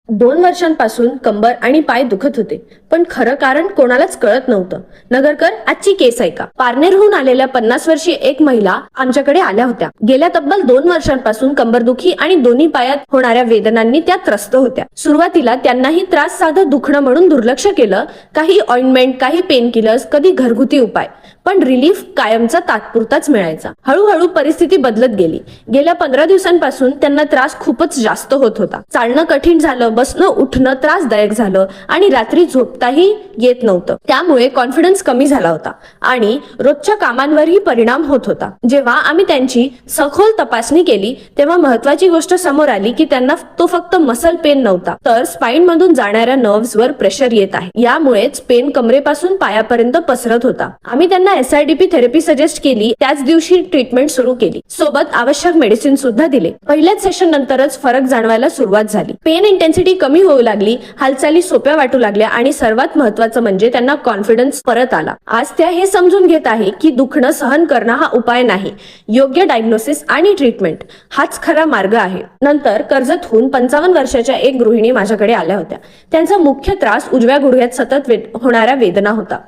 2 वर्षांपासून कंबर आणि पाय दुखत होते, पण खरं कारण कोणालाच कळत नव्हतं. नगरकर, आजची केस ऐका. पारनेरहून आलेल्या 50 वर्षीय एक महिला आमच्याकडे आल्या होत्या. गेल्या तब्बल 2 वर्षांपासून कंबरदुखी आणि दोन्ही पायात होणाऱ्या वेदनांनी त्या त्रस्त होत्या. सुरुवातीला त्यांनाही त्रास साधं दुखणं म्हणून दुर्लक्ष केलं. काही ऑइंटमेंट, काही पेन किलर्स, कधी घरगुती उपाय, पण रिलीफ कायमचा तात्पुरताच मिळायचा. हळूहळू परिस्थिती बदलत गेली. गेल्या 15 दिवसांपासून त्यांना त्रास खूपच जास्त होत होता. चालणं कठीण झालं, बसणं उठणं त्रासदायक झालं आणि रात्री झोपताही येत नव्हतं. त्यामुळे कॉन्फिडन्स कमी झाला होता आणि रोजच्या कामांवरही परिणाम होत होता. जेव्हा आम्ही त्यांची सखोल तपासणी केली तेव्हा महत्वाची गोष्ट समोर आली की त्यांना तो फक्त मसल पेन नव्हता, तर स्पाइन मधून जाणाऱ्या नर्व्हजवर प्रेशर येत आहे. यामुळेच पेन कमरेपासून पायापर्यंत पसरत होता. आम्ही त्यांना SIDP थेरपी सजेस्ट केली. त्याच दिवशी ट्रीटमेंट सुरू केली. सोबत आवश्यक मेडिसिन सुद्धा दिले. पहिल्याच सेशन नंतरच फरक जाणवायला सुरुवात झाली. पेन इंटेन्सिटी कमी होऊ लागली, हालचाली सोप्या वाटू लागल्या आणि सर्वात महत्वाचं म्हणजे त्यांना कॉन्फिडन्स परत आला. आज त्या हे समजून घेत आहे की दुखणं सहन करणं हा उपाय नाही, योग्य डायग्नोसिस आणि ट्रीटमेंट हाच खरा मार्ग आहे. नंतर कर्जतहून 55 वर्षाच्या एक गृहिणी माझ्याकडे आल्या होत्या. त्यांचा मुख्य त्रास उजव्या गुडघ्यात सतत होणाऱ्या वेदना होता.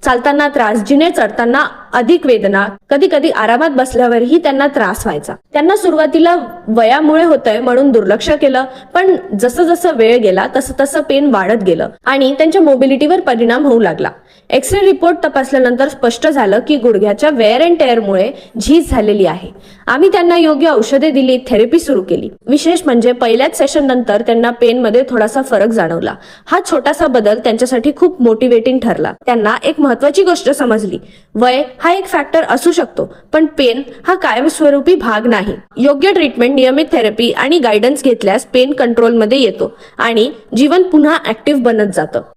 चालताना त्रास, जिने चढताना अधिक वेदना, कधी कधी आरामात बसल्यावरही त्यांना त्रास व्हायचा. त्यांना सुरुवातीला वयामुळे होतंय म्हणून दुर्लक्ष केलं, पण जसं जसं वेळ गेला तसं तसं पेन वाढत गेलं आणि त्यांच्या मोबिलिटीवर परिणाम होऊ लागला. एक्सरे रिपोर्ट तपासल्यानंतर स्पष्ट झालं की गुडघ्याच्या वेअर अँड टेअरमुळे झीज झालेली आहे. आम्ही त्यांना योग्य औषधे दिली, थेरपी सुरू केली. विशेष म्हणजे पहिल्याच सेशन नंतर त्यांना पेन मध्ये थोडासा फरक जाणवला. हा छोटासा बदल त्यांच्यासाठी खूप मोटिवेटिंग ठरला. त्यांना एक महत्वाची गोष्ट समजली, वय हा एक फॅक्टर असू शकतो, पण पेन हा कायमस्वरूपी भाग नाही. योग्य ट्रीटमेंट, नियमित थेरपी आणि गायडन्स घेतल्यास पेन कंट्रोलमध्ये येतो आणि जीवन पुन्हा ऍक्टिव्ह बनत जातं.